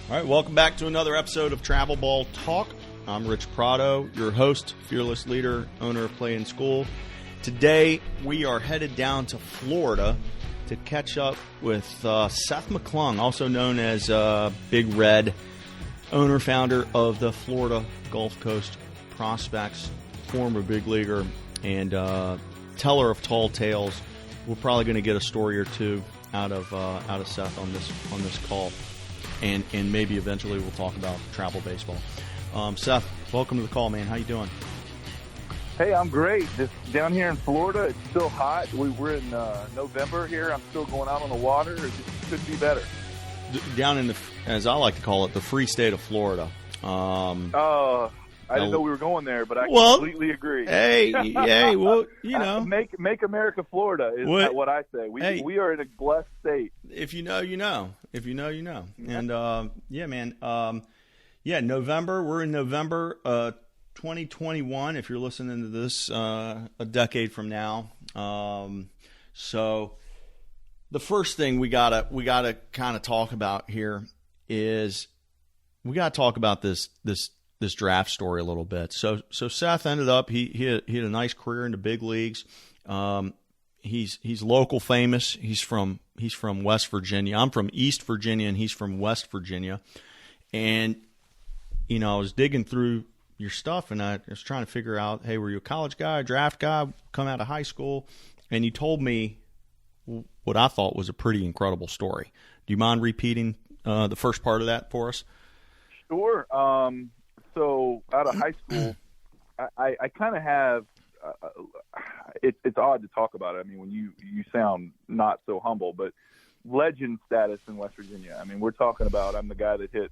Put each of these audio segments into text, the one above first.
All right, welcome back to another episode of Travel Ball Talk. I'm Rich Prado, your host, fearless leader, owner of Play in School. Today, we are headed down to Florida to catch up with Seth McClung, also known as Big Red, owner, founder of the Florida Gulf Coast Prospects, former big leaguer, and teller of tall tales. We're probably going to get a story or two out of Seth on this call. And maybe eventually we'll talk about travel baseball. Seth, welcome to the call, man. How you doing? Hey, I'm great. Just down here in Florida, it's still hot. We're in November here. I'm still going out on the water. It just could be better. Down in the, as I like to call it, the free state of Florida. I didn't know we were going there, but I completely agree. Hey, well, you know. Make America Florida is what I say. We are in a blessed state. If you know, you know. If you know, you know. And, man. November. We're in November 2021, if you're listening to this a decade from now. So the first thing we gotta kind of talk about here is we gotta talk about this draft story a little bit. So Seth ended up he had a nice career in the big leagues. He's local famous. He's from West Virginia. I'm from East Virginia, and he's from West Virginia. And you know, I was digging through your stuff, and I was trying to figure out, hey, were you a college guy, a draft guy, come out of high school? And you told me what I thought was a pretty incredible story. Do you mind repeating the first part of that for us? Sure. So out of high school, I kind of have it's odd to talk about it. I mean, when you sound not so humble, but legend status in West Virginia. I mean, we're talking about I'm the guy that hit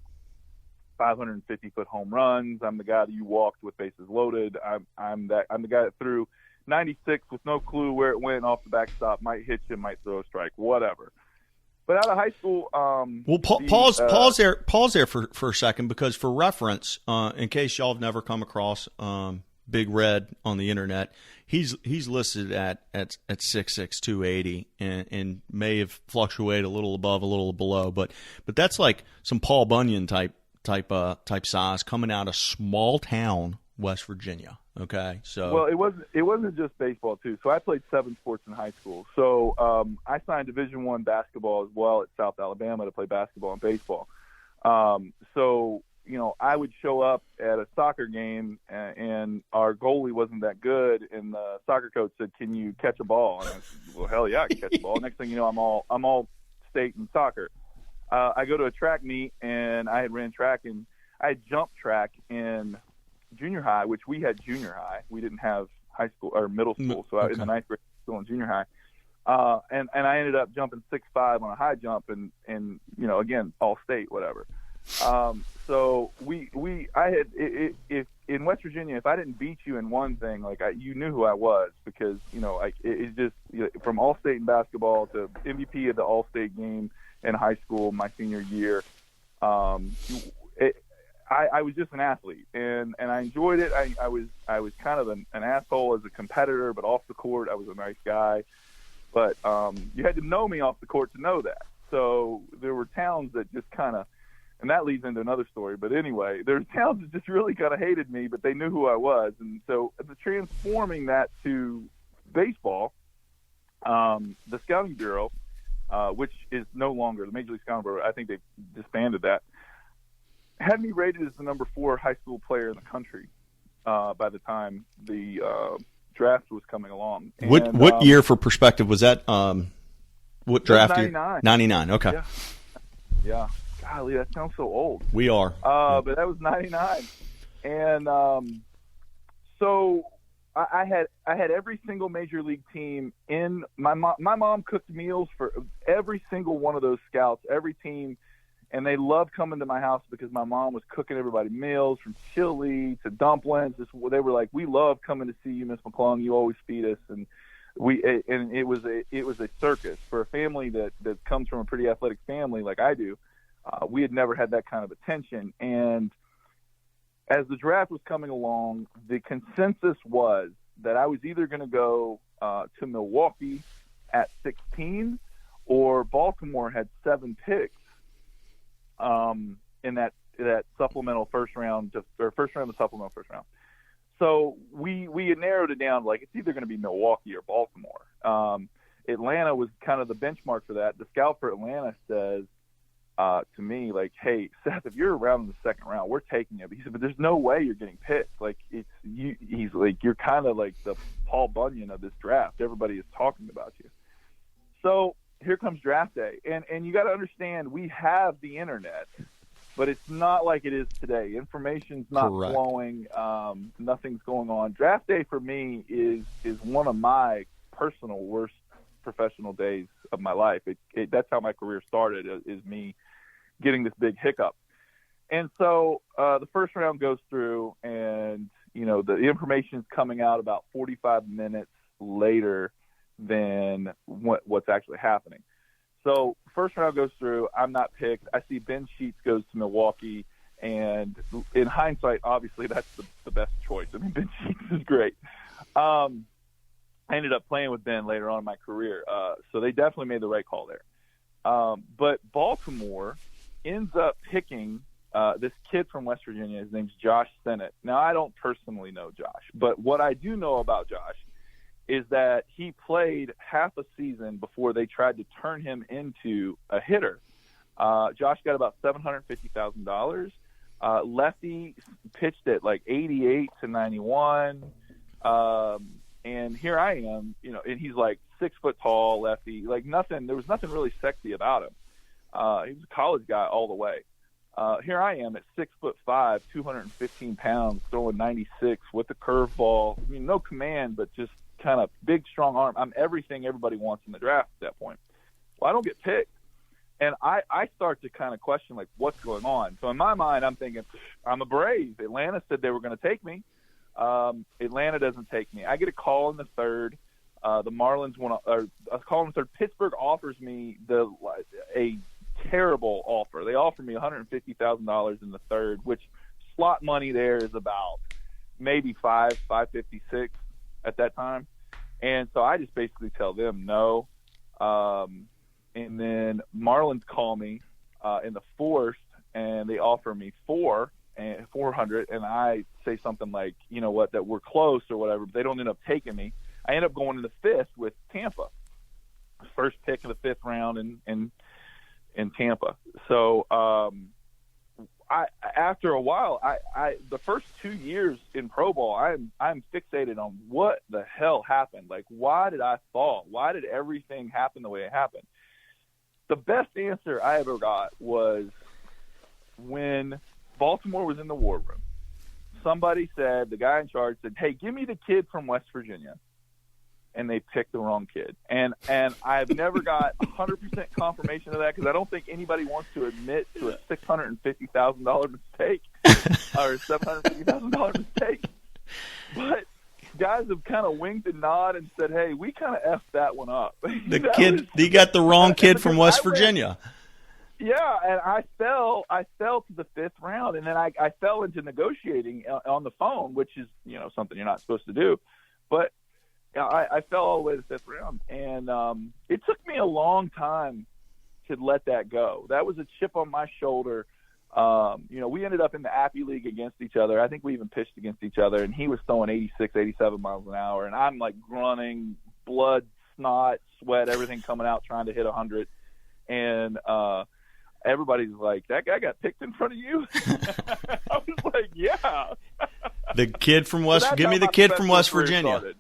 550-foot home runs. I'm the guy that you walked with bases loaded. I'm the guy that threw 96 with no clue where it went off the backstop, might hit you, might throw a strike, whatever. But out of high school, pause there for a second, because for reference, in case y'all have never come across Big Red on the internet, he's listed at 6'6", 280, and may have fluctuated a little above, a little below, but that's like some Paul Bunyan type size coming out of small town West Virginia. Okay, so well, it wasn't just baseball too. So I played 7 sports in high school. So I signed Division I basketball as well at South Alabama to play basketball and baseball. So you know, I would show up at a soccer game, and our goalie wasn't that good, and the soccer coach said, "Can you catch a ball?" And I said, "Well, hell yeah, I can catch a ball." Next thing you know, I'm all state in soccer. I go to a track meet, and I had ran track, and I had jumped track in junior high, which we had junior high. We didn't have high school or middle school, so in the ninth grade, still in junior high. And I ended up jumping 6'5" on a high jump, and you know, again, all state, whatever. So I had if in West Virginia, if I didn't beat you in one thing, like you knew who I was, because you know, like it's just, you know, from all state in basketball to MVP of the all state game in high school my senior year. I was just an athlete, and I enjoyed it. I was kind of an asshole as a competitor, but off the court I was a nice guy. But you had to know me off the court to know that. So there were towns that just kind of, and that leads into another story. But anyway, there's towns that just really kind of hated me, but they knew who I was. And so transforming that to baseball, the Scouting Bureau, which is no longer the Major League Scouting Bureau, I think they disbanded that, had me rated as the number 4 high school player in the country by the time the draft was coming along. And, what year, for perspective, was that? What draft year? 99. 99, okay. Yeah. Golly, that sounds so old. We are. But that was 99. And so I had every single major league team in my mom cooked meals for every single one of those scouts, every team. And they loved coming to my house because my mom was cooking everybody meals, from chili to dumplings. They were like, "We love coming to see you, Miss McClung. You always feed us." And it was a circus for a family that comes from a pretty athletic family like I do. We had never had that kind of attention. And as the draft was coming along, the consensus was that I was either going to go to Milwaukee at 16, or Baltimore had 7 picks. in that supplemental first round, or first round of the supplemental first round. So we had narrowed it down, like it's either going to be Milwaukee or Baltimore. Atlanta was kind of the benchmark for that. The scout for Atlanta says to me, like, hey, Seth, if you're around in the second round, we're taking you. He said, but there's no way you're getting picked. Like, he's like, you're kind of like the Paul Bunyan of this draft. Everybody is talking about you. So here comes draft day. And you got to understand, we have the internet, but it's not like it is today. Information's not Correct. flowing. Nothing's going on. Draft day for me is one of my personal worst professional days of my life. That's how my career started, is me getting this big hiccup. And so the first round goes through, and the information's coming out about 45 minutes later than what's actually happening. So first round goes through, I'm not picked. I see Ben Sheets goes to Milwaukee, and in hindsight, obviously that's the best choice. I mean, Ben Sheets is great. I ended up playing with Ben later on in my career, so they definitely made the right call there. But Baltimore ends up picking this kid from West Virginia. His name's Josh Sennett. Now, I don't personally know Josh, but what I do know about Josh is that he played half a season before they tried to turn him into a hitter. Josh got about $750,000. Lefty, pitched at like 88 to 91. And here I am, and he's like 6 foot tall, lefty, like nothing. There was nothing really sexy about him. He was a college guy all the way. Here I am at 6'5", 215 pounds, throwing 96 with a curveball. I mean, no command, but just kind of big, strong arm. I'm everything everybody wants in the draft at that point. Well, I don't get picked. And I start to kind of question, like, what's going on? So in my mind, I'm thinking, I'm a Brave. Atlanta said they were going to take me. Atlanta doesn't take me. I get a call in the third. The Marlins a call in the third. Pittsburgh offers me a terrible offer. They offer me $150,000 in the third, which slot money there is about maybe $556 at that time. And so I just basically tell them no. And then Marlins call me in the fourth, and they offer me $400, and I say something like, you know what, that we're close or whatever, but they don't end up taking me. I end up going in the fifth with Tampa, first pick of the fifth round in Tampa. So after a while, the first 2 years in pro ball, I'm fixated on what the hell happened. Like, why did I fall? Why did everything happen the way it happened? The best answer I ever got was when Baltimore was in the war room. Somebody said, the guy in charge said, hey, give me the kid from West Virginia. And they picked the wrong kid. And I've never got 100% confirmation of that, because I don't think anybody wants to admit to a $650,000 mistake or $750,000 mistake. But guys have kind of winked and nodded and said, hey, we kind of effed that one up. You got the wrong kid from West Virginia. Yeah, and I fell to the fifth round, and then I fell into negotiating on the phone, which is, something you're not supposed to do. But I fell all the way to the fifth round, and it took me a long time to let that go. That was a chip on my shoulder. We ended up in the Appy League against each other. I think we even pitched against each other, and he was throwing 86, 87 miles an hour, and I'm like grunting, blood, snot, sweat, everything coming out, trying to hit 100. And everybody's like, that guy got picked in front of you? I was like, yeah. The kid from give me the kid from West Virginia. Started.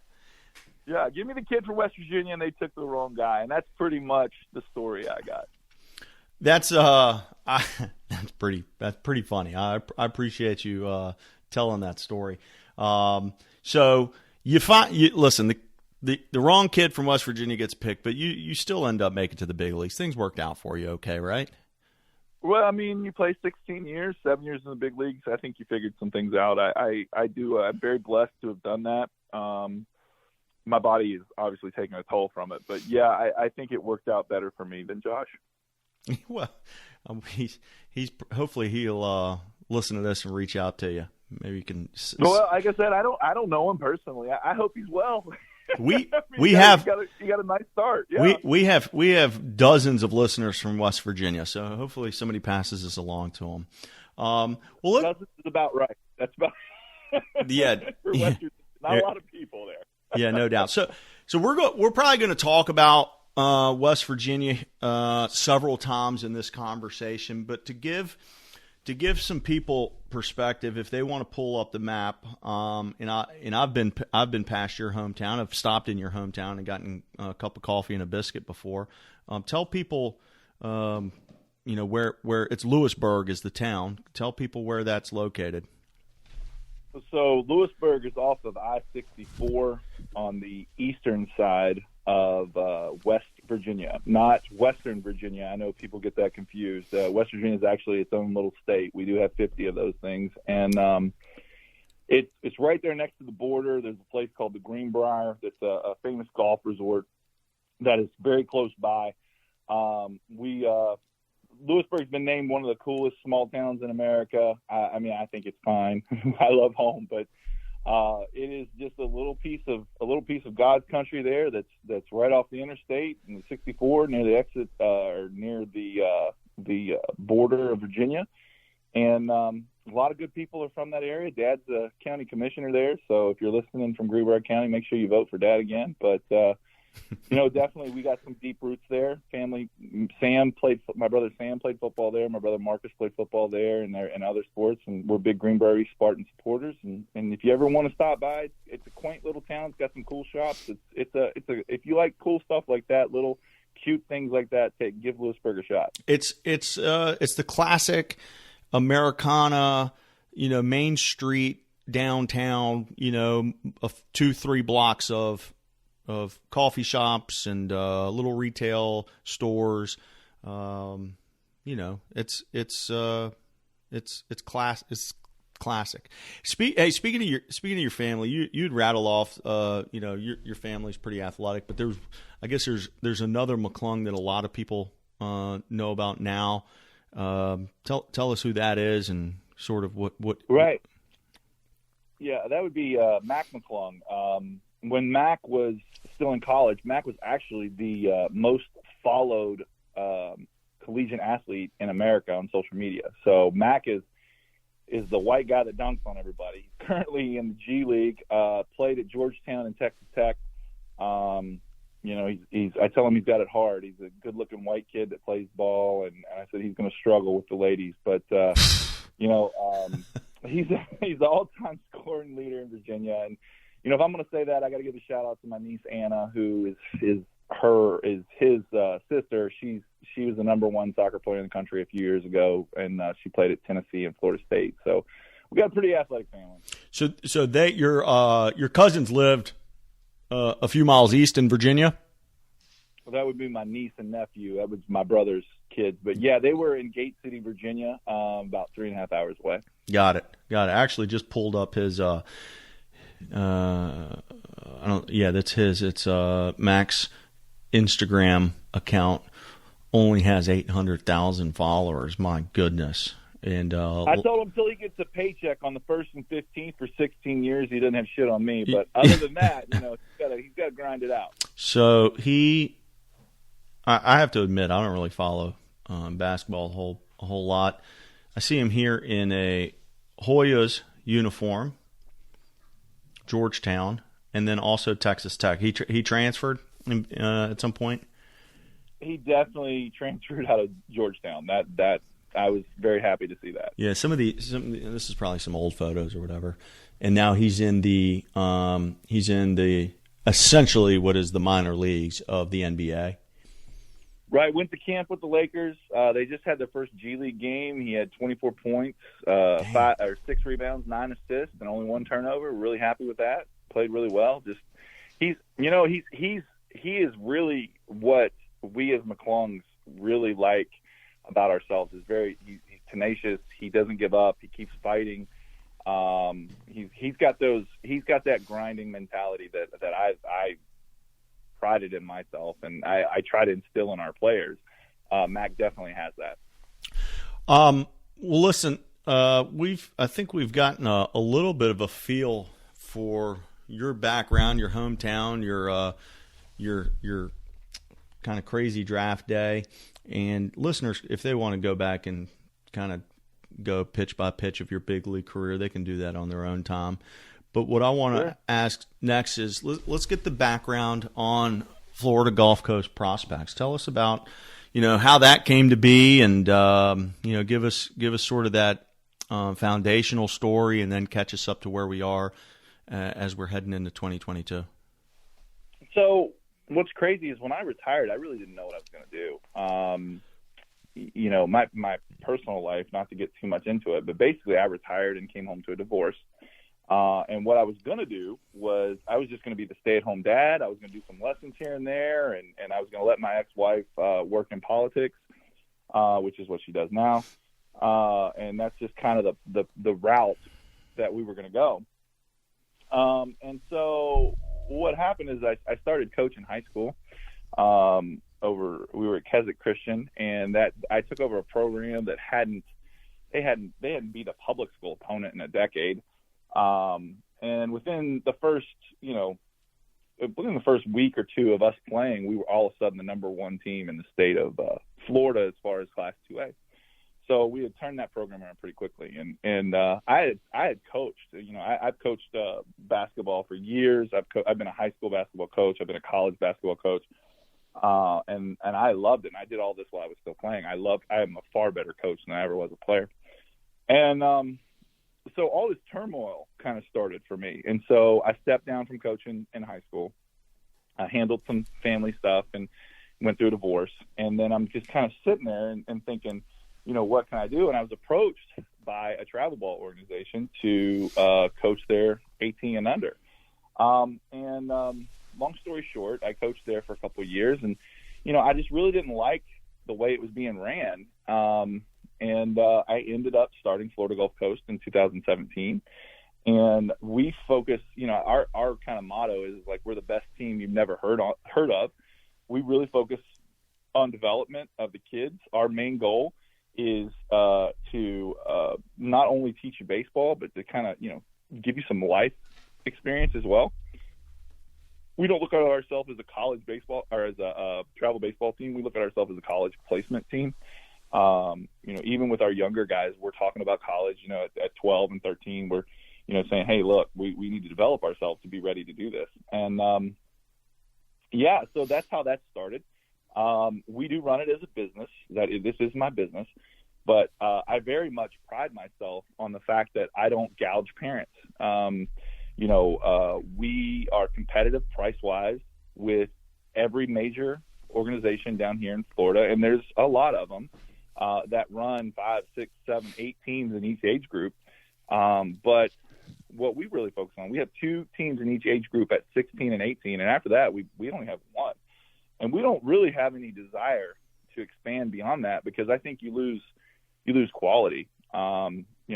Yeah, give me the kid from West Virginia, and they took the wrong guy, and that's pretty much the story I got. That's that's pretty funny. I appreciate you telling that story. So listen, the wrong kid from West Virginia gets picked, but you still end up making it to the big leagues. Things worked out for you, okay, right? Well, I mean, you play 16 years, 7 years in the big leagues. I think you figured some things out. I do. I'm very blessed to have done that. My body is obviously taking a toll from it, but yeah, I think it worked out better for me than Josh. Well, he's hopefully he'll listen to this and reach out to you. Maybe you can. Well, like I said, I don't know him personally. I hope he's well. We I mean, we you have got a nice start. Yeah. we have dozens of listeners from West Virginia, so hopefully somebody passes this along to them. Well, look, dozens is about right. That's about yeah, for Western. Not a lot of people there. yeah, no doubt. So we're probably going to talk about West Virginia several times in this conversation, but to give some people perspective, if they want to pull up the map, and I've been past your hometown. I've stopped in your hometown and gotten a cup of coffee and a biscuit before. Tell people, where it's Lewisburg is the town. Tell people where that's located. So Lewisburg is off of I-64 on the eastern side of West Virginia, not Western Virginia. I know people get that confused. West Virginia is actually its own little state. We do have 50 of those things, and it's right there next to the border. There's a place called the Greenbrier that's a famous golf resort that is very close by. Lewisburg's been named one of the coolest small towns in America. I mean, I think it's fine. I love home, but it is just a little piece of God's country there. That's right off the interstate in the 64 near the exit or near the border of Virginia, and a lot of good people are from that area. Dad's a county commissioner there, so if you're listening from Greenbrier County, make sure you vote for Dad again. But definitely we got some deep roots there. Family. My brother Sam played football there. My brother Marcus played football there, and other sports. And we're big Greenbrier Spartan supporters. And if you ever want to stop by, it's a quaint little town. It's got some cool shops. If you like cool stuff like that, little cute things like that, give Lewisburg a shot. It's the classic Americana, Main Street downtown. 2-3 blocks of coffee shops and little retail stores. It's classic. Speaking of your family, you'd rattle off. Your family's pretty athletic, but there's another McClung that a lot of people know about now. Tell us who that is and sort of what. Right. Yeah, that would be Mac McClung. When Mac was still in college, Mac was actually the most followed collegiate athlete in America on social media. So Mac is the white guy that dunks on everybody. He's currently in the G League, played at Georgetown and Texas Tech. I tell him he's got it hard. He's a good-looking white kid that plays ball, and I said he's going to struggle with the ladies. But, he's the all-time scoring leader in Virginia. And, if I'm going to say that, I got to give a shout-out to my niece Anna, who is his sister. She was the number one soccer player in the country a few years ago, and she played at Tennessee and Florida State. So we got a pretty athletic family. So your cousins lived a few miles east in Virginia? Well, that would be my niece and nephew. That was my brother's kids. But, yeah, they were in Gate City, Virginia, about 3.5 hours away. Got it. I actually just pulled up his that's his. It's Mac's Instagram account only has 800,000 followers. My goodness. And I told him until he gets a paycheck on the 1st and 15th for 16 years, he doesn't have shit on me. But other than that, he's got to grind it out. So I have to admit, I don't really follow basketball a whole lot. I see him here in a Hoyas uniform, Georgetown, and then also Texas Tech. He transferred at some point. He definitely transferred out of Georgetown. That I was very happy to see that. Yeah, this is probably some old photos or whatever, and now he's in the essentially what is the minor leagues of the NBA. Right, went to camp with the Lakers. They just had their first G League game. He had 24 points, 6 rebounds, 9 assists, and only 1 turnover. Really happy with that. Played really well. He is really what we as McClungs really like about ourselves. He's tenacious. He doesn't give up. He keeps fighting. He's got that grinding mentality that I prided in myself, and I try to instill in our players. Mac definitely has that. Well, listen, I think we've gotten a little bit of a feel for your background, your hometown, your kind of crazy draft day, and listeners, if they want to go back and kind of go pitch by pitch of your big league career, they can do that on their own time. But what I want to ask next is let's get the background on Florida Gulf Coast Prospects. Tell us about, how that came to be, and give us sort of that foundational story, and then catch us up to where we are as we're heading into 2022. So what's crazy is when I retired, I really didn't know what I was going to do. My personal life, not to get too much into it, but basically I retired and came home to a divorce. And what I was going to do was I was just going to be the stay-at-home dad. I was going to do some lessons here and there, and I was going to let my ex-wife work in politics, which is what she does now. And that's just kind of the route that we were going to go. And so what happened is I started coaching high school. We were at Keswick Christian, and that I took over a program that hadn't beat a public school opponent in a decade. And within the first week or two of us playing, we were all of a sudden the number one team in the state of Florida as far as Class 2A. So we had turned that program around pretty quickly, and I had coached. I've coached basketball for years. I've been a high school basketball coach. I've been a college basketball coach, and I loved it. And I did all this while I was still playing. I am a far better coach than I ever was a player, and so all this turmoil kind of started for me. And so I stepped down from coaching in high school. I handled some family stuff and went through a divorce. And then I'm just kind of sitting there and thinking, what can I do? And I was approached by a travel ball organization to coach their 18 and under. Long story short, I coached there for a couple of years, and, I just really didn't like the way it was being ran. And I ended up starting Florida Gulf Coast in 2017. And we focus, our kind of motto is like, we're the best team you've never heard of. We really focus on development of the kids. Our main goal is to not only teach you baseball, but to kind of, give you some life experience as well. We don't look at ourselves as a college baseball or as a travel baseball team. We look at ourselves as a college placement team. Even with our younger guys, we're talking about college, at 12 and 13, we're, saying, hey, look, we need to develop ourselves to be ready to do this. And, so that's how that started. We do run it as a business. This is my business, but I very much pride myself on the fact that I don't gouge parents. We are competitive price-wise with every major organization down here in Florida, and there's a lot of them that run 5, 6, 7, 8 teams in each age group. But what we really focus on, we have 2 teams in each age group at 16 and 18, and after that, we only have 1. And we don't really have any desire to expand beyond that because I think you lose quality.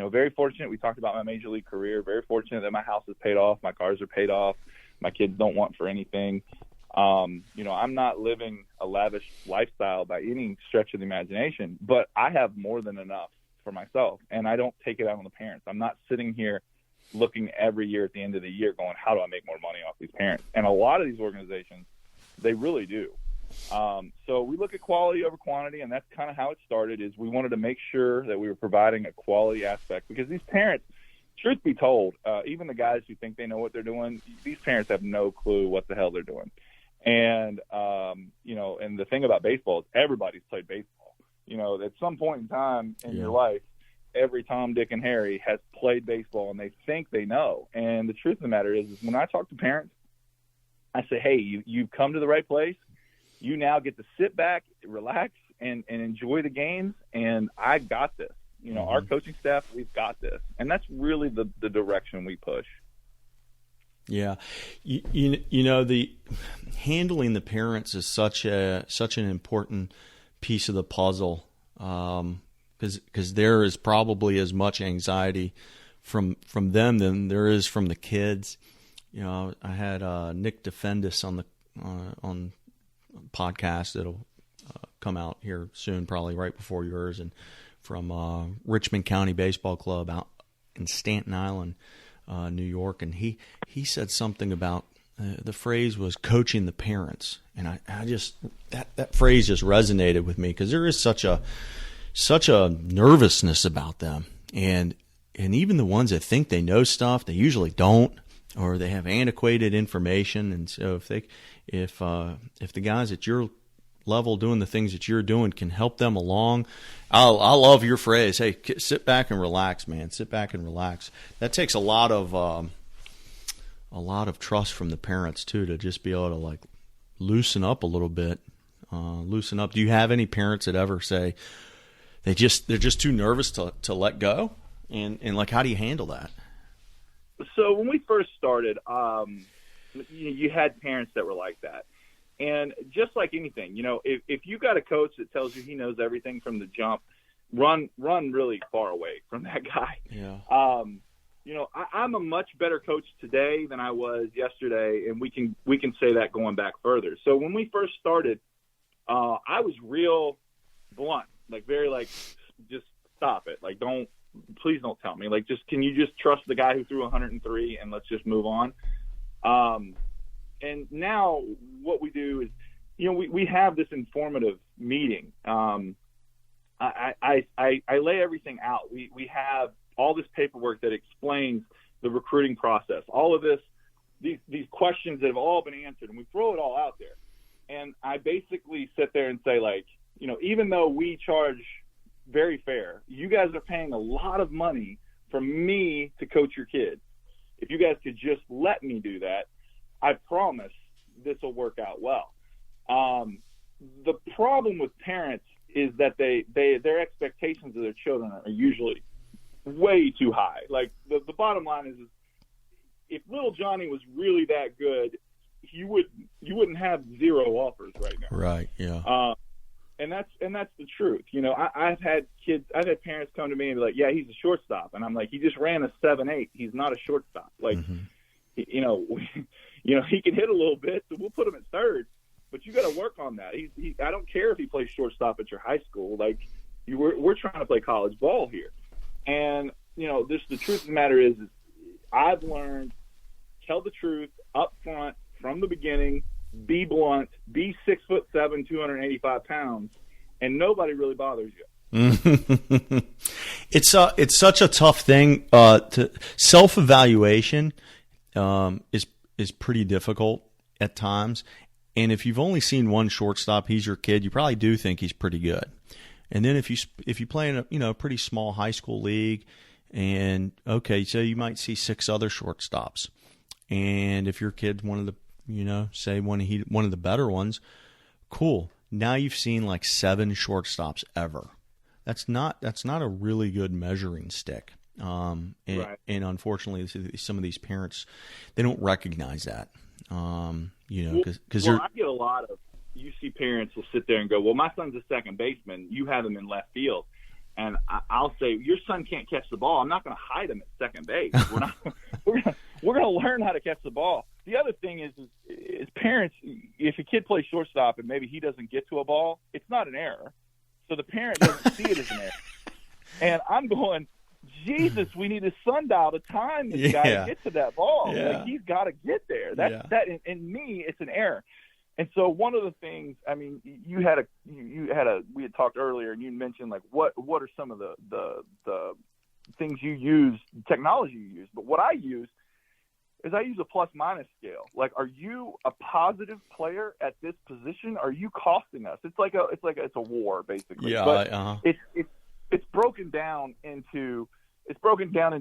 Very fortunate. We talked about my major league career. Very fortunate that my house is paid off, my cars are paid off, my kids don't want for anything. I'm not living a lavish lifestyle by any stretch of the imagination, but I have more than enough for myself, and I don't take it out on the parents. I'm not sitting here looking every year at the end of the year going, how do I make more money off these parents? And a lot of these organizations, they really do. So we look at quality over quantity, and that's kind of how it started. Is we wanted to make sure that we were providing a quality aspect because these parents, truth be told, even the guys who think they know what they're doing, these parents have no clue what the hell they're doing. And and the thing about baseball is everybody's played baseball. At some point in time in your life, every Tom, Dick, and Harry has played baseball, and they think they know. And the truth of the matter is when I talk to parents, I say, hey, you've come to the right place. You now get to sit back, relax, and enjoy the games, and I got this. Our coaching staff, we've got this. And that's really the direction we push. Yeah. The handling the parents is such an important piece of the puzzle because there is probably as much anxiety from them than there is from the kids. I had Nick Defendis on the podcast that'll come out here soon, probably right before yours, and from Richmond County Baseball Club out in Staten Island. New York, and he said something about the phrase was coaching the parents, and I just that phrase just resonated with me because there is such a nervousness about them, and even the ones that think they know stuff, they usually don't, or they have antiquated information. And so if the guys at your level doing the things that you're doing can help them along, I love your phrase. Hey, sit back and relax, man. Sit back and relax. That takes a lot of trust from the parents too, to just be able to like loosen up a little bit. Loosen up. Do you have any parents that ever say they're just too nervous to let go? And like, how do you handle that? So when we first started, you had parents that were like that. And just like anything, if you got a coach that tells you he knows everything from the jump, run really far away from that guy. Yeah. I'm a much better coach today than I was yesterday, and we can say that going back further. So when we first started, I was real blunt, like very like, just stop it. Like, please don't tell me. Like, can you just trust the guy who threw 103 and let's just move on? And now what we do is, we have this informative meeting. I lay everything out. We have all this paperwork that explains the recruiting process, all of these questions that have all been answered, and we throw it all out there. And I basically sit there and say, like, even though we charge very fair, you guys are paying a lot of money for me to coach your kid. If you guys could just let me do that, I promise this will work out well. The problem with parents is that their expectations of their children are usually way too high. Like, the bottom line is if little Johnny was really that good, you wouldn't have 0 offers right now. Right. Yeah. And that's the truth. I've had parents come to me and be like, yeah, he's a shortstop. And I'm like, he just ran a 7.8. He's not a shortstop. Like, he can hit a little bit, so we'll put him at third, but you got to work on that. I don't care if he plays shortstop at your high school. Like, we're trying to play college ball here. And, the truth of the matter is I've learned, tell the truth up front from the beginning, be blunt, be 6'7", 285 pounds, and nobody really bothers you. It's such a tough thing. To self-evaluation is pretty difficult at times. And if you've only seen one shortstop, he's your kid, you probably do think he's pretty good. And then if you play in a pretty small high school league, and okay, so you might see 6 other shortstops. And if your kid's one of the say one of the better ones, cool. Now you've seen like 7 shortstops ever. That's not a really good measuring stick. And unfortunately, some of these parents, they don't recognize that. Because I get a lot of, you see parents will sit there and go, well, my son's a second baseman. You have him in left field. And I'll say, your son can't catch the ball. I'm not going to hide him at second base. We're going to learn how to catch the ball. The other thing is parents, if a kid plays shortstop and maybe he doesn't get to a ball, it's not an error. So the parent doesn't see it as an error. And I'm going, Jesus, we need a sundial to time this guy to get to that ball. Yeah. Like, he's got to get there. In me, it's an error. And so one of the things, I mean, we had talked earlier, and you mentioned like what are some of the things you use, technology you use. But what I use is I use a plus-minus scale. Like, are you a positive player at this position? Are you costing us? It's a war, basically. Yeah. But it's broken down into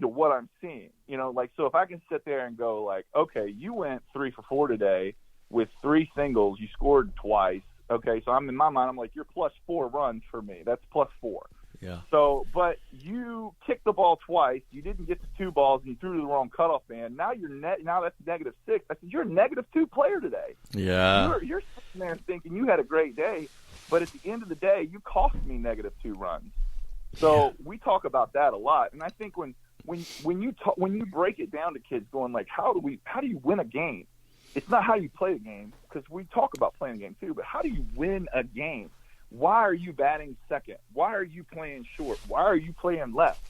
what I'm seeing. Like, so if I can sit there and go like, okay, you went 3 for 4 today with 3 singles, you scored twice. Okay, so I'm in my mind, I'm like, you're plus 4 runs for me. That's plus 4. Yeah. So, but you kicked the ball twice. You didn't get to 2 balls, and you threw to the wrong cutoff man. Now now that's -6. I said, you're a -2 player today. Yeah. You're sitting there thinking you had a great day, but at the end of the day, you cost me -2 runs. So we talk about that a lot, and I think when you break it down to kids, going like, how do you win a game? It's not how you play a game, because we talk about playing a game too, but how do you win a game? Why are you batting second? Why are you playing short? Why are you playing left?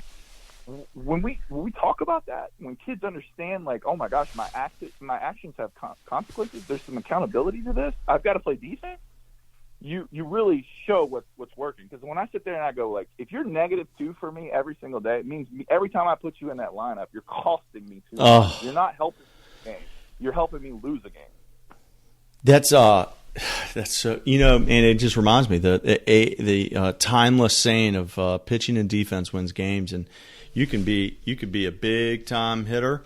when we talk about that, when kids understand, like, oh my gosh, my actions have consequences. There's some accountability to this. I've got to play defense. You really show what's working. Because when I sit there and I go, like, if you're -2 for me every single day, it means every time I put you in that lineup, you're costing me too much. You're not helping me game. You're helping me lose a game. That's so, and it just reminds me the timeless saying of pitching and defense wins games, and you could be a big time hitter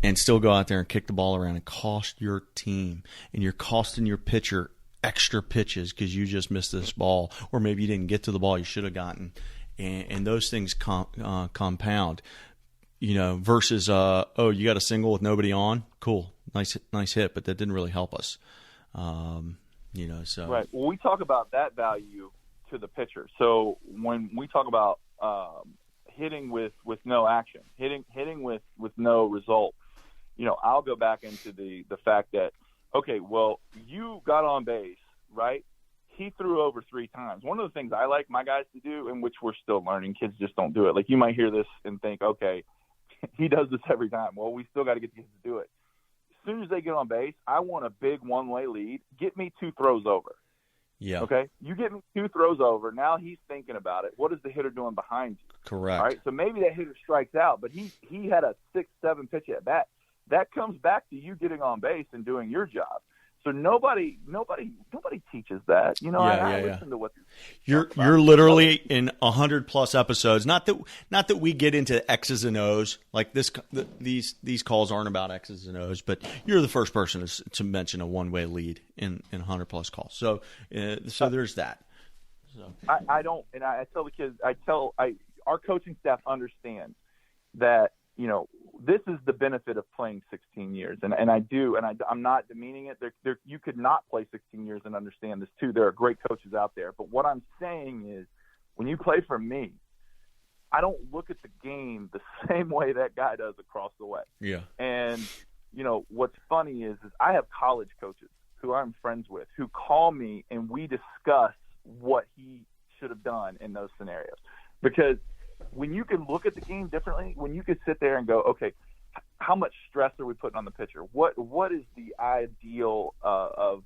and still go out there and kick the ball around and cost your team, and you're costing your pitcher extra pitches because you just missed this ball, or maybe you didn't get to the ball you should have gotten, and those things compound. Versus you got a single with nobody on, cool, nice hit, but that didn't really help us. So right. Well, we talk about that value to the pitcher. So when we talk about hitting with no action, hitting with no result, I'll go back into the fact that, okay, well, you got on base, right? He threw over 3 times. One of the things I like my guys to do, and which we're still learning, kids just don't do it. Like, you might hear this and think, okay, he does this every time. Well, we still got to get the kids to do it. As soon as they get on base, I want a big one-way lead. Get me 2 throws over. Yeah. Okay? You get me 2 throws over. Now he's thinking about it. What is the hitter doing behind you? Correct. All right? So maybe that hitter strikes out, but he had a 6-7 pitch at bat. That comes back to you getting on base and doing your job. So nobody teaches that. I listen to what you're literally in 100+ episodes. Not that we get into X's and O's, like these calls aren't about X's and O's, but you're the first person to mention a one-way lead in 100+ calls. So there's that. So I don't, and I tell the kids, our coaching staff understands that this is the benefit of playing 16 years, and I'm not demeaning it. You could not play 16 years and understand this too. There are great coaches out there, but what I'm saying is, when you play for me, I don't look at the game the same way that guy does across the way. Yeah. And what's funny is I have college coaches who I'm friends with who call me and we discuss what he should have done in those scenarios, because when you can look at the game differently, when you can sit there and go, okay, how much stress are we putting on the pitcher? What is the ideal of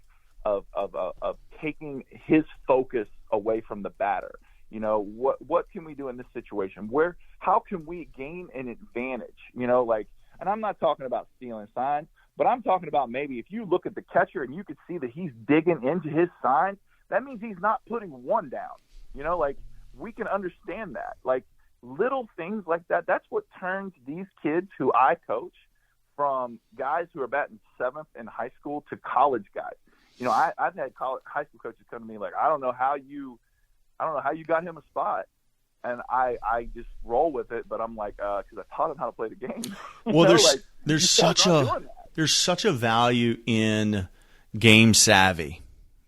taking his focus away from the batter? What can we do in this situation? How can we gain an advantage? And I'm not talking about stealing signs, but I'm talking about maybe if you look at the catcher and you can see that he's digging into his signs, that means he's not putting one down. We can understand that. Little things like that, that's what turns these kids who I coach from guys who are batting 7th in high school to college guys. I've had high school coaches come to me like, I don't know how you got him a spot. And I just roll with it, but I'm like, because I taught him how to play the game. Well, there's such a value in game savvy,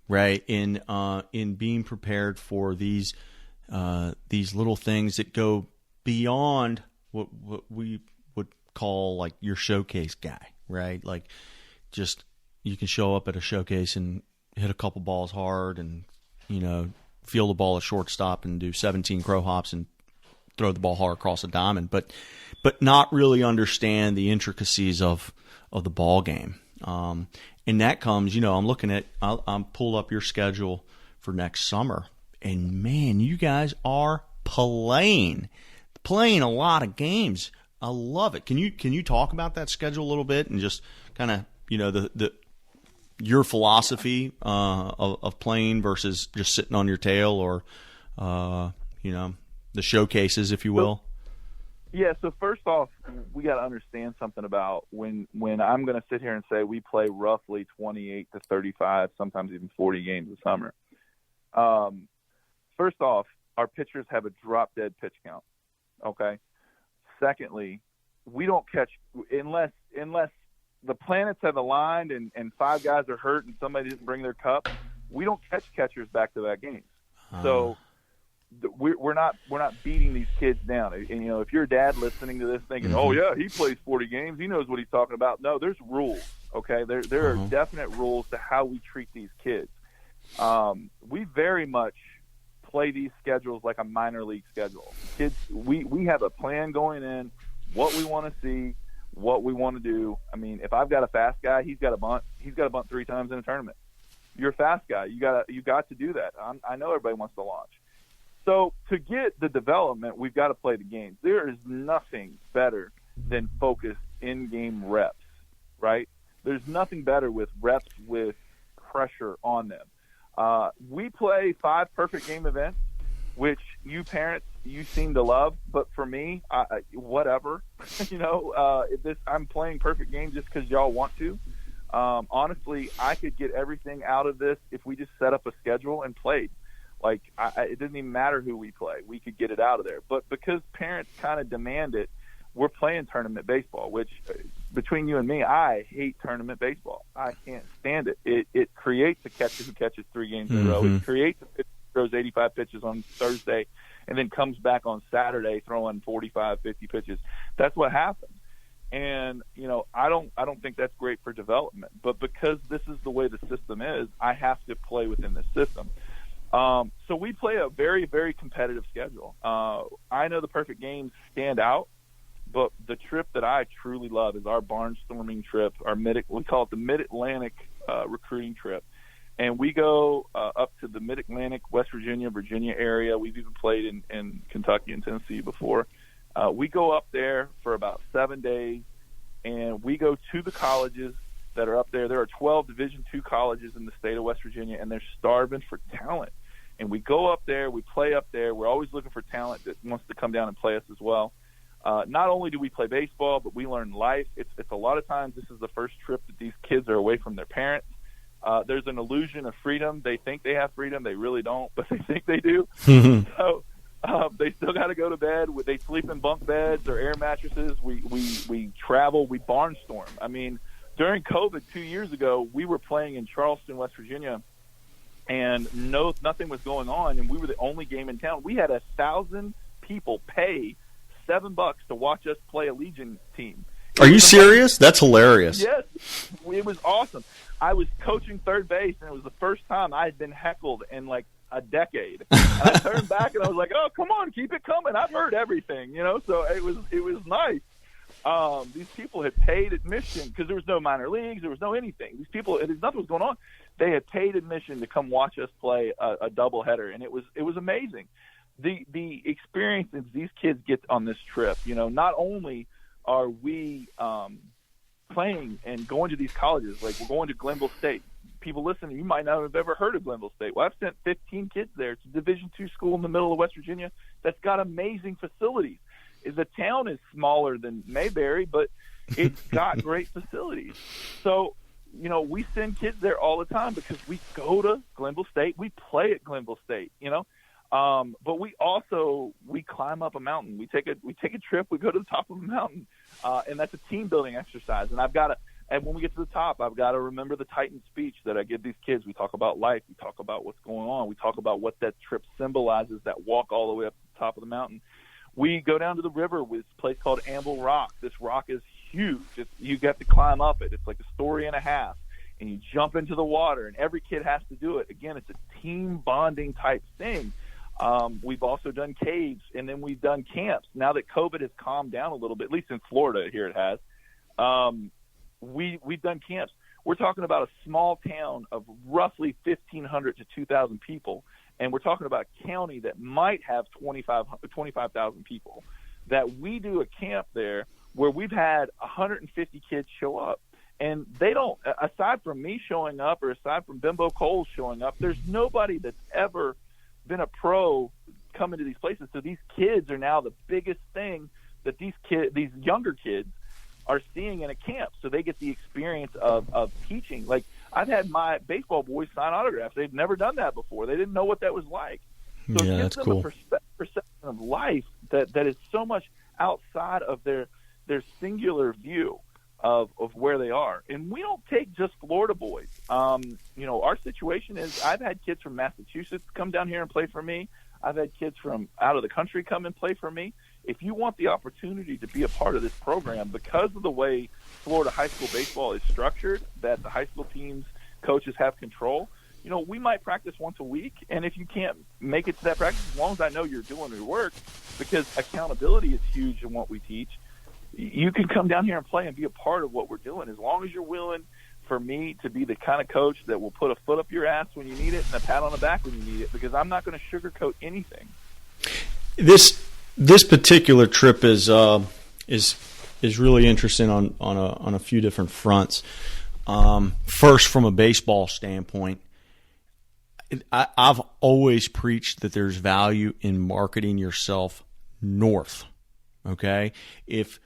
right? In being prepared for these little things that go beyond what we would call like your showcase guy, right? Like, just you can show up at a showcase and hit a couple balls hard and field the ball at shortstop and do 17 crow hops and throw the ball hard across a diamond, but not really understand the intricacies of the ball game. And that comes, I'm looking at, I'm pull up your schedule for next summer. And man, you guys are playing a lot of games. I love it. Can you talk about that schedule a little bit and just kind of your philosophy of playing versus just sitting on your tail, or the showcases, if you will? Yeah. So first off, we got to understand something about when I'm going to sit here and say we play roughly 28 to 35, sometimes even 40 games a summer. First off, our pitchers have a drop-dead pitch count, okay? Secondly, we don't catch unless the planets have aligned and 5 guys are hurt and somebody didn't bring their cup, we don't catch catchers back-to-back games. So we're not beating these kids down. And, if you're a dad listening to this thinking, oh, yeah, he plays 40 games, he knows what he's talking about. No, there's rules, okay? There are definite rules to how we treat these kids. We very much play these schedules like a minor league schedule. Kids, we have a plan going in, what we want to see, what we want to do. I mean, if I've got a fast guy, he's got to bunt 3 times in a tournament. You're a fast guy. You got to do that. I know everybody wants to launch. So to get the development, we've got to play the games. There is nothing better than focused in-game reps, right? There's nothing better with reps with pressure on them. We play 5 perfect game events, which you parents, you seem to love, but for me, whatever. I'm playing perfect games just because y'all want to. Honestly, I could get everything out of this if we just set up a schedule and played. Like, it doesn't even matter who we play. We could get it out of there. But because parents kind of demand it, we're playing tournament baseball, which between you and me, I hate tournament baseball. I can't stand it. It creates a catcher who catches 3 games in a row. It creates a pitcher who throws 85 pitches on Thursday and then comes back on Saturday throwing 45, 50 pitches. That's what happens. And, I don't think that's great for development. But because this is the way the system is, I have to play within the system. So we play a very, very competitive schedule. I know the perfect games stand out, but the trip that I truly love is our barnstorming trip, we call it the Mid-Atlantic recruiting trip. And we go up to the Mid-Atlantic, West Virginia, Virginia area. We've even played in Kentucky and Tennessee before. We go up there for about 7 days, and we go to the colleges that are up there. There are 12 Division II colleges in the state of West Virginia, and they're starving for talent. And we go up there, we play up there. We're always looking for talent that wants to come down and play us as well. Not only do we play baseball, but we learn life. It's a lot of times this is the first trip that these kids are away from their parents. There's an illusion of freedom. They think they have freedom. They really don't, but they think they do. So they still got to go to bed. They sleep in bunk beds or air mattresses. We travel. We barnstorm. I mean, during COVID 2 years ago, we were playing in Charleston, West Virginia, and nothing was going on, and we were the only game in town. We had 1,000 people pay $7 to watch us play a Legion team. Are you serious? That's hilarious. Yes, it was awesome. I was coaching third base, and it was the first time I had been heckled in like a decade. And I turned back, and I was like, "Oh, come on, keep it coming." I've heard everything, So it was nice. These people had paid admission because there was no minor leagues, there was no anything. These people, nothing was going on. They had paid admission to come watch us play a doubleheader, and it was amazing. The experiences these kids get on this trip. Not only are we playing and going to these colleges, like we're going to Glenville State. People listening, you might not have ever heard of Glenville State. Well, I've sent 15 kids there. It's a Division II school in the middle of West Virginia that's got amazing facilities. The town is smaller than Mayberry, but it's got great facilities. So, we send kids there all the time because we go to Glenville State. We play at Glenville State, but we climb up a mountain. We take a trip. We go to the top of a mountain, and that's a team building exercise. And when we get to the top, I've got to remember the Titan speech that I give these kids. We talk about life. We talk about what's going on. We talk about what that trip symbolizes, that walk all the way up to the top of the mountain. We go down to the river with a place called Amble Rock. This rock is huge. You get to climb up it. It's like a story and a half. And you jump into the water, and every kid has to do it. Again, it's a team bonding type thing. We've also done caves, and then we've done camps. Now that COVID has calmed down a little bit, at least in Florida, here it has, we've done camps. We're talking about a small town of roughly 1,500 to 2,000 people, and we're talking about a county that might have 25,000 people, that we do a camp there where we've had 150 kids show up. And they don't, aside from me showing up or aside from Bimbo Coles showing up, there's nobody that's ever been a pro coming to these places. So these kids are now the biggest thing that these younger kids are seeing in a camp. So they get the experience of teaching. Like, I've had my baseball boys sign autographs. They've never done that before. They didn't know what that was like. So yeah, it that's gives them cool. a perception of life that is so much outside of their singular view of where they are. And we don't take just Florida boys. Our situation is I've had kids from Massachusetts come down here and play for me. I've had kids from out of the country come and play for me. If you want the opportunity to be a part of this program, because of the way Florida high school baseball is structured, that the high school teams, coaches have control, we might practice once a week, and if you can't make it to that practice, as long as I know you're doing your work, because accountability is huge in what we teach, you can come down here and play and be a part of what we're doing, as long as you're willing for me to be the kind of coach that will put a foot up your ass when you need it and a pat on the back when you need it, because I'm not going to sugarcoat anything. This particular trip is really interesting on a few different fronts. First, from a baseball standpoint, I've always preached that there's value in marketing yourself north. Okay, if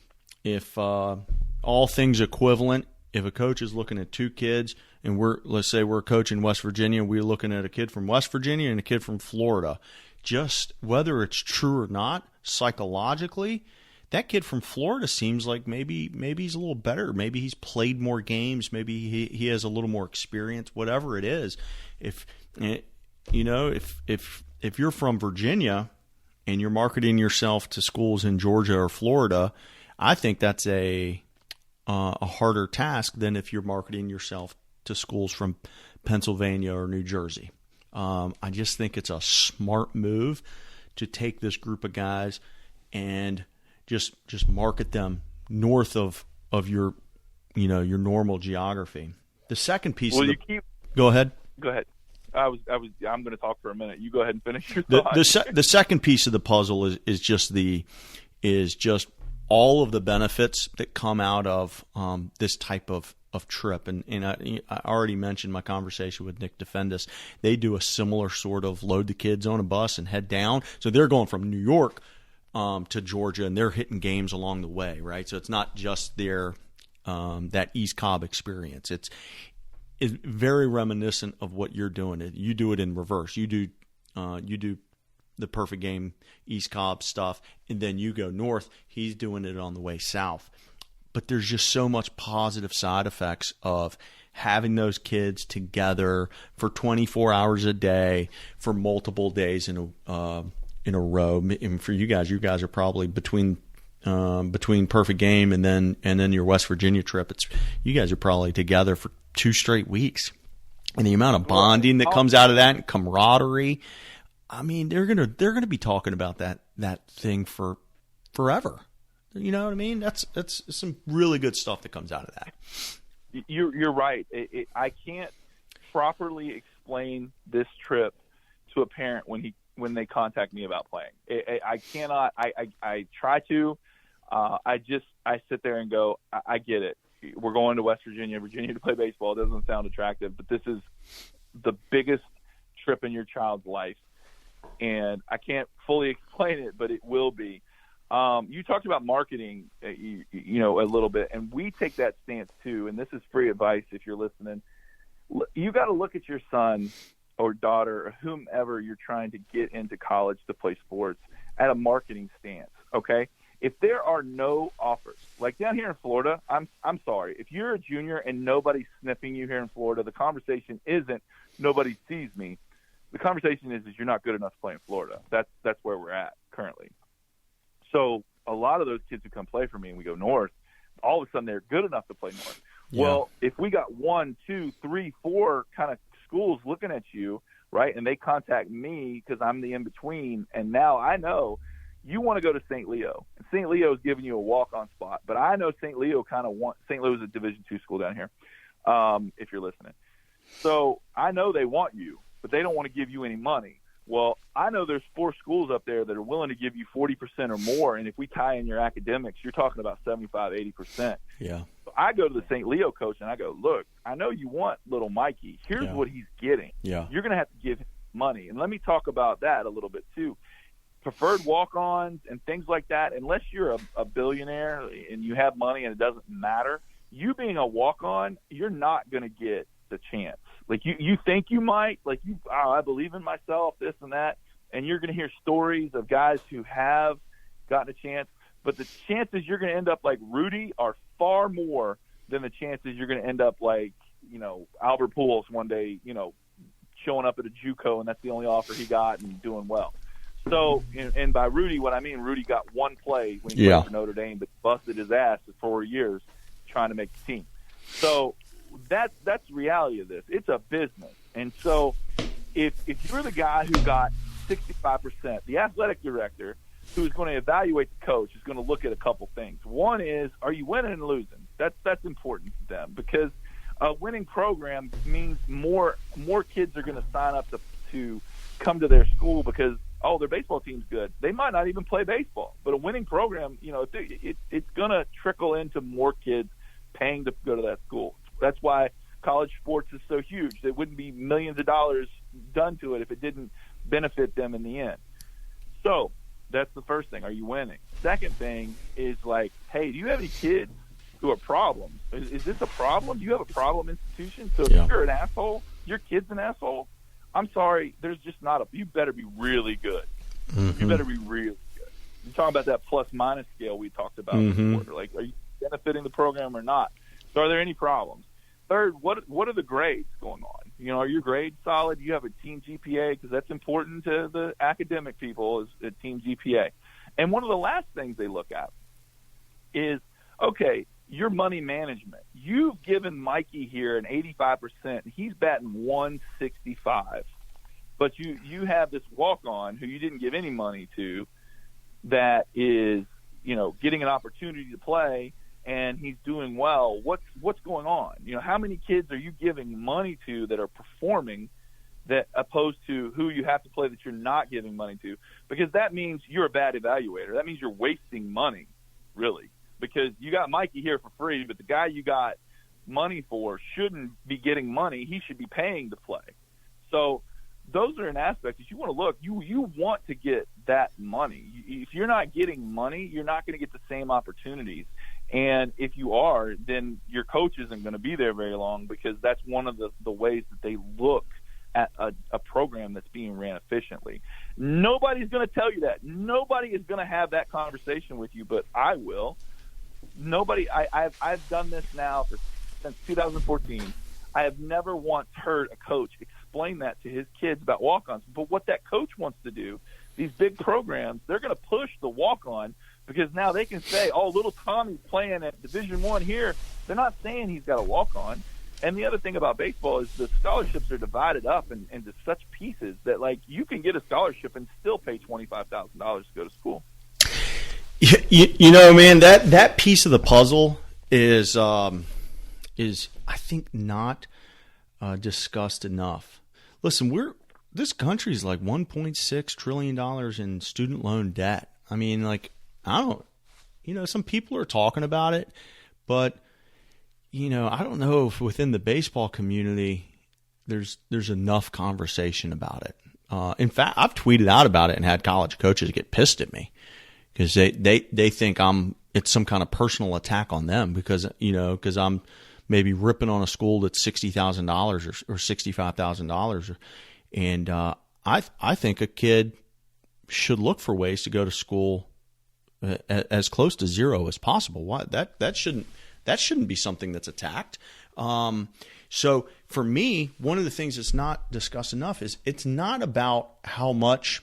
all things equivalent, if a coach is looking at two kids, and let's say we're coaching West Virginia, we're looking at a kid from West Virginia and a kid from Florida, just whether it's true or not, psychologically, that kid from Florida seems like maybe he's a little better. Maybe he's played more games. Maybe he has a little more experience. Whatever it is, if you're from Virginia and you're marketing yourself to schools in Georgia or Florida, I think that's a harder task than if you're marketing yourself to schools from Pennsylvania or New Jersey. I just think it's a smart move to take this group of guys and just market them north of your your normal geography. The second piece. Go ahead. Go ahead. I'm going to talk for a minute. You go ahead and finish your thought. The second piece of the puzzle is just all of the benefits that come out of this type of trip. And I already mentioned my conversation with Nick Defendis. They do a similar sort of load the kids on a bus and head down. So they're going from New York to Georgia, and they're hitting games along the way, right? So it's not just their that East Cobb experience. It's very reminiscent of what you're doing. You do it in reverse. You do the perfect game East Cobb stuff, and then you go north. He's doing it on the way south. But there's just so much positive side effects of having those kids together for 24 hours a day for multiple days in a row. And for you guys are probably between perfect game and then your West Virginia trip. You guys are probably together for 2 straight weeks, and the amount of bonding that comes out of that and camaraderie. I mean, they're gonna be talking about that thing for forever. You know what I mean? That's some really good stuff that comes out of that. You're right. I can't properly explain this trip to a parent when they contact me about playing. I cannot. I try to. I sit there and go, I get it. We're going to West Virginia to play baseball. It doesn't sound attractive, but this is the biggest trip in your child's life. And I can't fully explain it, but it will be. You talked about marketing, a little bit, and we take that stance too. And this is free advice if you're listening. You got to look at your son or daughter or whomever you're trying to get into college to play sports at a marketing stance. Okay. If there are no offers, like down here in Florida, I'm sorry. If you're a junior and nobody's sniffing you here in Florida, the conversation isn't nobody sees me. The conversation is you're not good enough to play in Florida. That's where we're at currently. So a lot of those kids who come play for me and we go north, all of a sudden they're good enough to play north. Yeah. Well, if we got 1, 2, 3, 4 kind of schools looking at you, right, and they contact me because I'm the in-between, and now I know – you want to go to St. Leo. And St. Leo is giving you a walk-on spot. But I know St. Leo St. Leo is a Division II school down here, if you're listening. So I know they want you, but they don't want to give you any money. Well, I know there's 4 schools up there that are willing to give you 40% or more. And if we tie in your academics, you're talking about 75, 80%. Yeah. So I go to the St. Leo coach and I go, look, I know you want little Mikey. Here's what he's getting. Yeah. You're going to have to give him money. And let me talk about that a little bit too. Preferred walk-ons and things like that, unless you're a billionaire and you have money and it doesn't matter, you being a walk-on, you're not going to get the chance. Like you think you might, like I believe in myself, this and that, and you're going to hear stories of guys who have gotten a chance, but the chances you're going to end up like Rudy are far more than the chances you're going to end up like, Albert Pujols one day, showing up at a JUCO and that's the only offer he got and doing well. So, and by Rudy, what I mean, Rudy got one play when he played for Notre Dame, but busted his ass for 4 years trying to make the team. So that's the reality of this. It's a business. And so if you're the guy who got 65%, the athletic director who is going to evaluate the coach is going to look at a couple things. One is, are you winning and losing? That's important to them, because a winning program means more kids are going to sign up to come to their school because, oh, their baseball team's good. They might not even play baseball, but a winning program, it's going to trickle into more kids paying to go to that school. That's why college sports is so huge. There wouldn't be millions of dollars done to it if it didn't benefit them in the end. So that's the first thing. Are you winning? Second thing is like, hey, do you have any kids who are problems? Is this a problem? Do you have a problem institution? So if you're an asshole, your kid's an asshole, I'm sorry, there's just not you better be really good. Mm-hmm. You better be really good. You're talking about that plus-minus scale we talked about before. Like, are you benefiting the program or not? So are there any problems? Third, what are the grades going on? Are your grades solid? Do you have a team GPA? Because that's important to the academic people, is a team GPA. And one of the last things they look at is, okay, your money management. You've given Mikey here an 85%. He's batting 165. But you have this walk-on who you didn't give any money to that is, getting an opportunity to play, and he's doing well. What's going on? How many kids are you giving money to that are performing, that opposed to who you have to play that you're not giving money to? Because that means you're a bad evaluator. That means you're wasting money, really. Because you got Mikey here for free, but the guy you got money for shouldn't be getting money. He should be paying to play. So those are an aspect that you want to look. You want to get that money. If you're not getting money, you're not going to get the same opportunities. And if you are, then your coach isn't going to be there very long, because that's one of the ways that they look at a program that's being ran efficiently. Nobody's going to tell you that. Nobody is going to have that conversation with you, but I will. I've done this now since 2014. I have never once heard a coach explain that to his kids about walk-ons. But what that coach wants to do, these big programs, they're going to push the walk-on, because now they can say, oh, little Tommy's playing at Division I here. They're not saying he's got a walk-on. And the other thing about baseball is the scholarships are divided up into such pieces that, like, you can get a scholarship and still pay $25,000 to go to school. Man, that piece of the puzzle is I think not discussed enough. Listen, this country is like $1.6 trillion in student loan debt. I mean, like, some people are talking about it, but I don't know if within the baseball community there's enough conversation about it. In fact, I've tweeted out about it and had college coaches get pissed at me, because they think it's some kind of personal attack on them because I'm maybe ripping on a school that's $60,000 or $65,000, and I think a kid should look for ways to go to school as close to zero as possible. Why that shouldn't be something that's attacked. So for me, one of the things that's not discussed enough is it's not about how much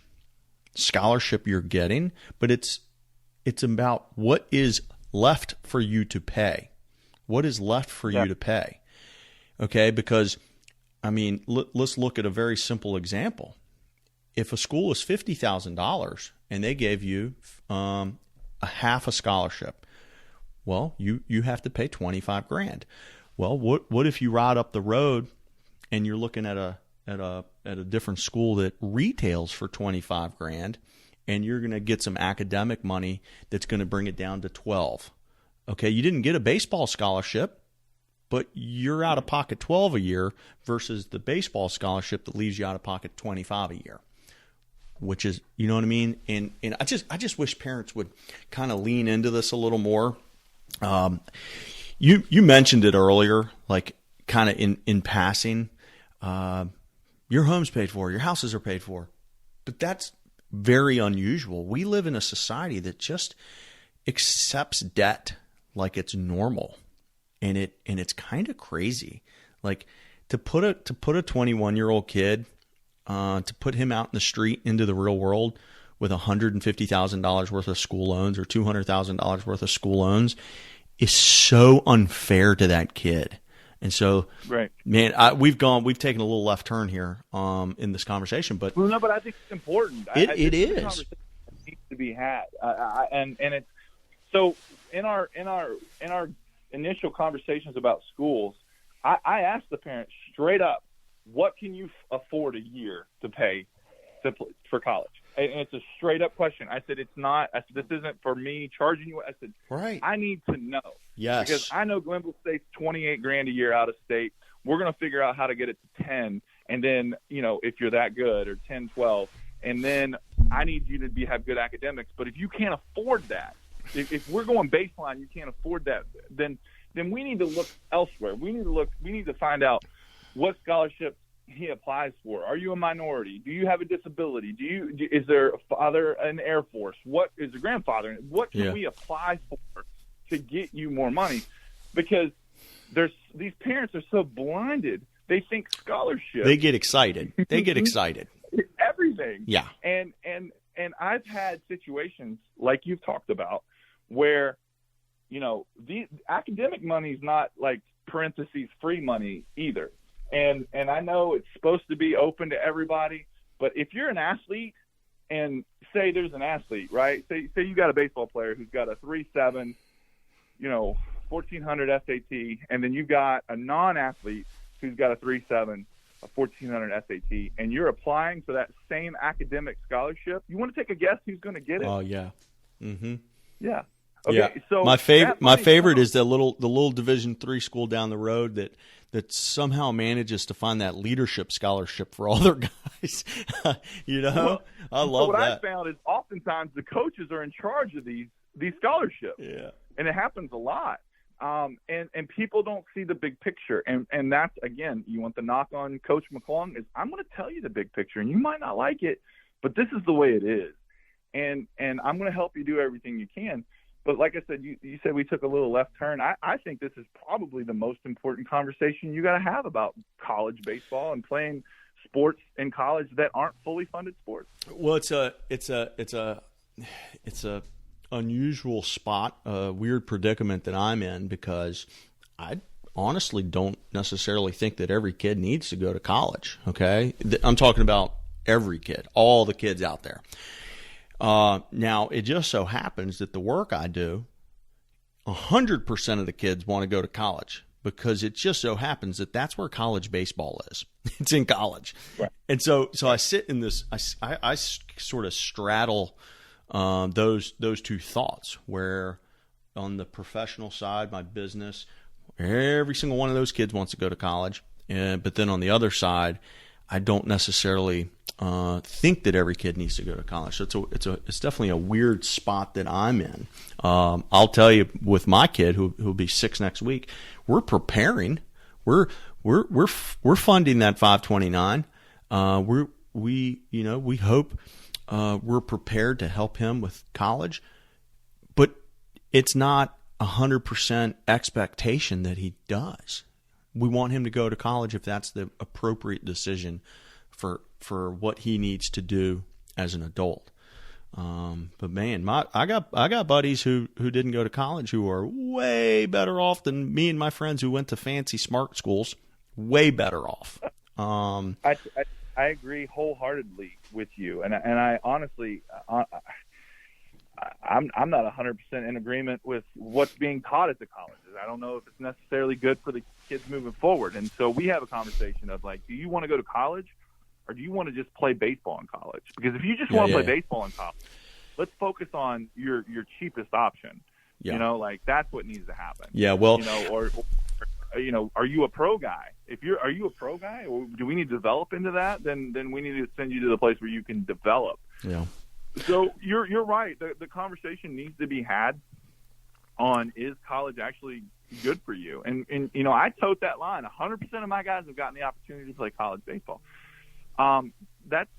scholarship you're getting, but it's about what is left for you to pay. What is left for you to pay? Okay, because let's look at a very simple example. If a school is $50,000 and they gave you a half a scholarship, well, you have to pay $25,000. Well, what if you ride up the road and you're looking at a different school that retails for $25,000, and you're going to get some academic money that's going to bring it down to $12,000. Okay, you didn't get a baseball scholarship, but you're out of pocket $12,000 a year versus the baseball scholarship that leaves you out of pocket $25,000 a year, which is, you know what I mean? And I just wish parents would kind of lean into this a little more. You mentioned it earlier, like kind of in passing. Your home's paid for, your houses are paid for, but that's very unusual. We live in a society that just accepts debt like it's normal, and it's kind of crazy. Like to put a 21-year-old kid, to put him out in the street into the real world with $150,000 worth of school loans or $200,000 worth of school loans is so unfair to that kid. And so, right, man, we've taken a little left turn here in this conversation, but well, no, but I think it's important. It think is. The conversation needs to be had, and it's so in our initial conversations about schools, I asked the parents straight up, what can you afford a year to pay for college? And it's a straight up question. I said, this isn't for me charging you. I said, right. I need to know. Yes. Because I know Glenville State's $28,000 a year out of state. We're going to figure out how to get it to 10. And then, if you're that good, or 10, 12, and then I need you to have good academics. But if you can't afford that, if we're going baseline, you can't afford that, then we need to look elsewhere. We need to find out what scholarships he applies for. Are you a minority? Do you have a disability? Is there a father in the Air Force? What is a grandfather? What can we apply for to get you more money? Because these parents are so blinded. They think scholarship. They get excited. Everything. Yeah. And I've had situations like you've talked about where, the academic money is not like parentheses free money either. And I know it's supposed to be open to everybody, but if you're an athlete, and say there's an athlete, right? Say you got a baseball player who's got a 3.7, 1,400 SAT, and then you've got a non-athlete who's got a 3.7, a 1,400 SAT, and you're applying for that same academic scholarship. You want to take a guess who's going to get it? Oh yeah. Mm-hmm. Yeah. Okay. Yeah. So my favorite is the little Division III school down the road that somehow manages to find that leadership scholarship for all their guys. Well, I love what that. I found is oftentimes the coaches are in charge of these scholarships. Yeah. And it happens a lot. And people don't see the big picture. And that's, again, you want the knock on Coach McClung is, I'm going to tell you the big picture, and you might not like it, but this is the way it is. And I'm going to help you do everything you can. But like I said, you said we took a little left turn. I think this is probably the most important conversation you got to have about college baseball and playing sports in college that aren't fully funded sports. Well, it's a unusual spot, a weird predicament that I'm in, because I honestly don't necessarily think that every kid needs to go to college. Okay, I'm talking about every kid, all the kids out there. Now, it just so happens that the work I do, 100% of the kids want to go to college, because it just so happens that that's where college baseball is. It's in college. Right. And so I sit in this, I sort of straddle those two thoughts, where on the professional side, my business, every single one of those kids wants to go to college. But then on the other side, I don't necessarily think that every kid needs to go to college. So it's definitely a weird spot that I'm in. I'll tell you, with my kid who'll be 6 next week, we're preparing. We're funding that 529. We hope we're prepared to help him with college, but it's not 100% expectation that he does. We want him to go to college if that's the appropriate decision for what he needs to do as an adult. But man, I got buddies who didn't go to college who are way better off than me and my friends who went to fancy smart schools. Way better off. I agree wholeheartedly with you, and I honestly, I'm not 100% in agreement with what's being taught at the colleges. I don't know if it's necessarily good for the kids moving forward. And so we have a conversation of like, do you want to go to college, or do you want to just play baseball in college? Because if you just want to play baseball in college, let's focus on your cheapest option. Yeah. Like that's what needs to happen. Yeah. Well, or are you a pro guy? Are you a pro guy, or do we need to develop into that? Then we need to send you to the place where you can develop. Yeah. So you're right. The conversation needs to be had on, is college actually good for you? And I tote that line. 100% of my guys have gotten the opportunity to play college baseball. That's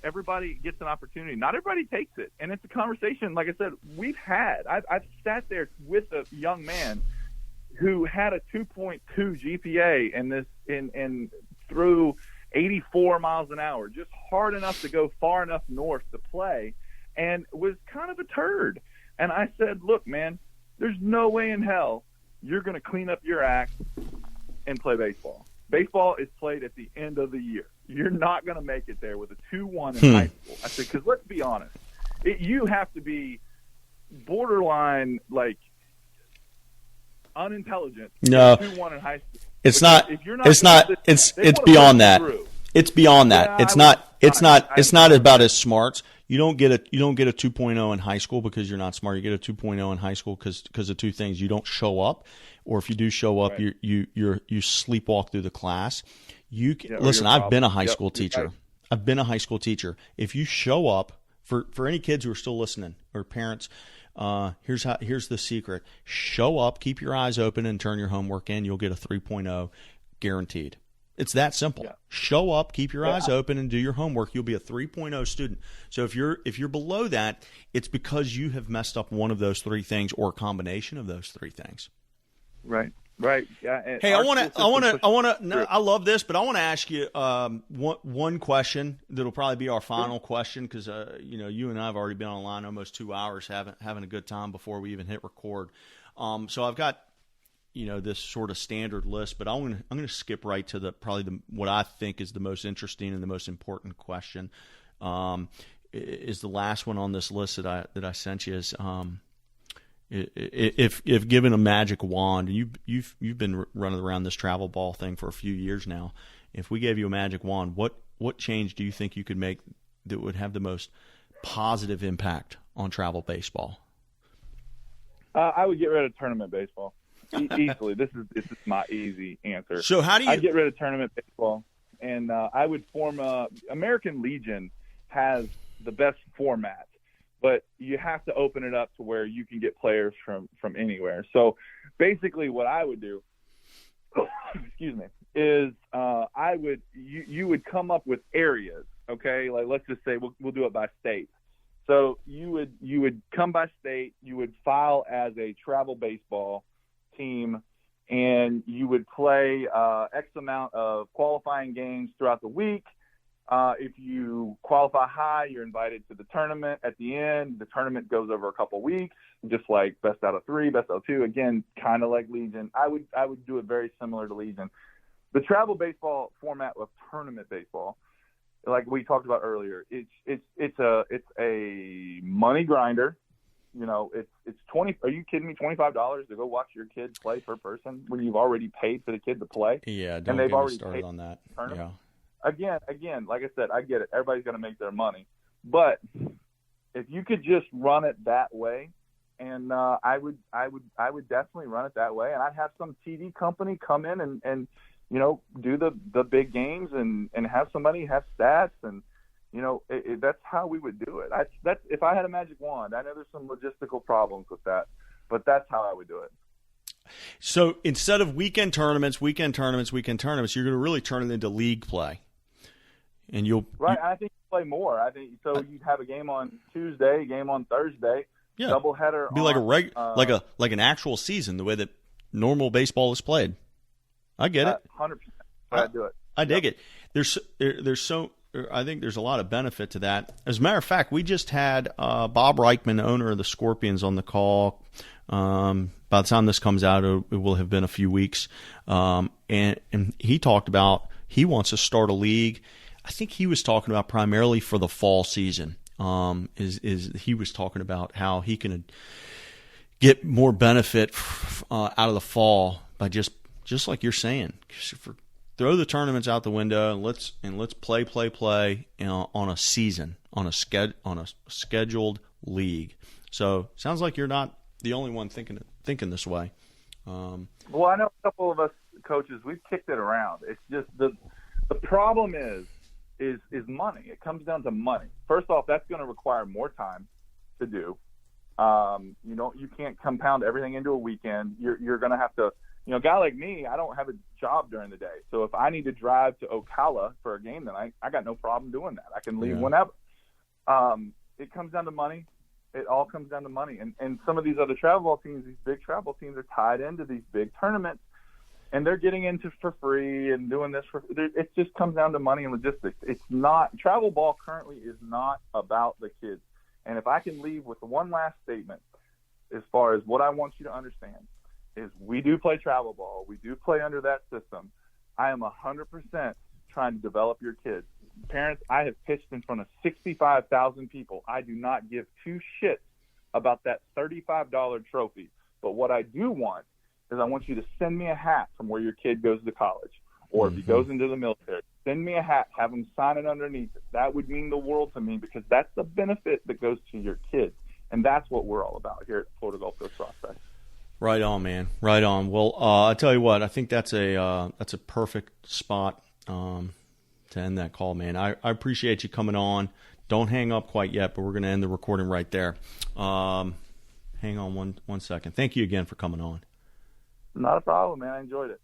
everybody gets an opportunity. Not everybody takes it, and it's a conversation. Like I said, we've had. I've sat there with a young man who had a 2.2 GPA and threw 84 miles an hour, just hard enough to go far enough north to play, and was kind of a turd. And I said, look, man, there's no way in hell you're going to clean up your act and play baseball. Baseball is played at the end of the year. You're not going to make it there with a 2-1 in high school. I said, because let's be honest, you have to be borderline like unintelligent. No, 2-1 in high school. It's because not. If you're It's not. It's beyond that. It's beyond that. Yeah, It's not about as smarts. You don't get a 2.0 in high school because you're not smart. You get a 2.0 in high school because of two things. You don't show up, or if you do show up, right. you sleepwalk through the class. Listen. I've been a high school teacher. Right. I've been a high school teacher. If you show up, for any kids who are still listening or parents, here's the secret: show up, keep your eyes open, and turn your homework in. You'll get a 3.0 guaranteed. It's that simple. Yeah. Show up, keep your eyes open, and do your homework. You'll be a 3.0 student. So if you're below that, it's because you have messed up one of those three things or a combination of those three things. Right. Right. Yeah. Hey, I love this, but I want to ask you one question that'll probably be our final question because you and I have already been online almost 2 hours having a good time before we even hit record. So I've got this sort of standard list, but I'm going to skip right to what I think is the most interesting and the most important question. Is the last one on this list that I sent you is if given a magic wand, you've been running around this travel ball thing for a few years now. If we gave you a magic wand, what change do you think you could make that would have the most positive impact on travel baseball? I would get rid of tournament baseball. Easily. This is my easy answer. So how do you? I'd get rid of tournament baseball, and I would form American Legion has the best format, but you have to open it up to where you can get players from anywhere. So basically, what I would do, excuse me, is you would come up with areas. Okay, like let's just say we'll do it by state. So you would come by state. You would file as a travel baseball team, and you would play X amount of qualifying games throughout the week. If you qualify high, you're invited to the tournament. At the end, the tournament goes over a couple weeks, just like best out of 3, best out of 2. Again, kind of like Legion. I would do it very similar to Legion. The travel baseball format of tournament baseball, like we talked about earlier, it's a money grinder. It's 20. Are you kidding me? $25 to go watch your kid play per person when you've already paid for the kid to play. Yeah, and they've already started paid on that. Yeah. Yeah. Again, like I said, I get it. Everybody's going to make their money, but if you could just run it that way, and I would definitely run it that way, and I'd have some TV company come in and do the big games and have somebody have stats and. That's how we would do it. That's if I had a magic wand. I know there's some logistical problems with that, but that's how I would do it. So instead of weekend tournaments, you're going to really turn it into league play, and I think you play more. I think so. You'd have a game on Tuesday, a game on Thursday, doubleheader. Be like an actual season, the way that normal baseball is played. I get it. 100%. I do it. I dig it. I think there's a lot of benefit to that. As a matter of fact, we just had Bob Reichman, owner of the Scorpions, on the call. By the time this comes out, it will have been a few weeks. And he talked about he wants to start a league. I think he was talking about primarily for the fall season. He was talking about how he can get more benefit out of the fall by just like you're saying, throw the tournaments out the window and let's play on a season, on a scheduled league. So sounds like you're not the only one thinking this way. Well, I know a couple of us coaches, we've kicked it around. It's just the problem is money. It comes down to money. First off, that's going to require more time to do. You can't compound everything into a weekend. You're going to have to. A guy like me, I don't have a job during the day. So if I need to drive to Ocala for a game tonight, I got no problem doing that. I can leave whenever. It comes down to money. It all comes down to money. And some of these other travel ball teams, these big travel teams, are tied into these big tournaments, and they're getting into for free and doing this it just comes down to money and logistics. It's not – travel ball currently is not about the kids. And if I can leave with one last statement as far as what I want you to understand, is we do play travel ball. We do play under that system. I am 100% trying to develop your kids. Parents, I have pitched in front of 65,000 people. I do not give two shits about that $35 trophy. But what I do want is I want you to send me a hat from where your kid goes to college, or if he goes into the military, send me a hat, have him sign it underneath it. That would mean the world to me, because that's the benefit that goes to your kids. And that's what we're all about here at Florida Gulf Coast Prospects. Right on, man. Right on. Well, I tell you what, I think that's a perfect spot to end that call, man. I appreciate you coming on. Don't hang up quite yet, but we're going to end the recording right there. Hang on one second. Thank you again for coming on. Not a problem, man. I enjoyed it.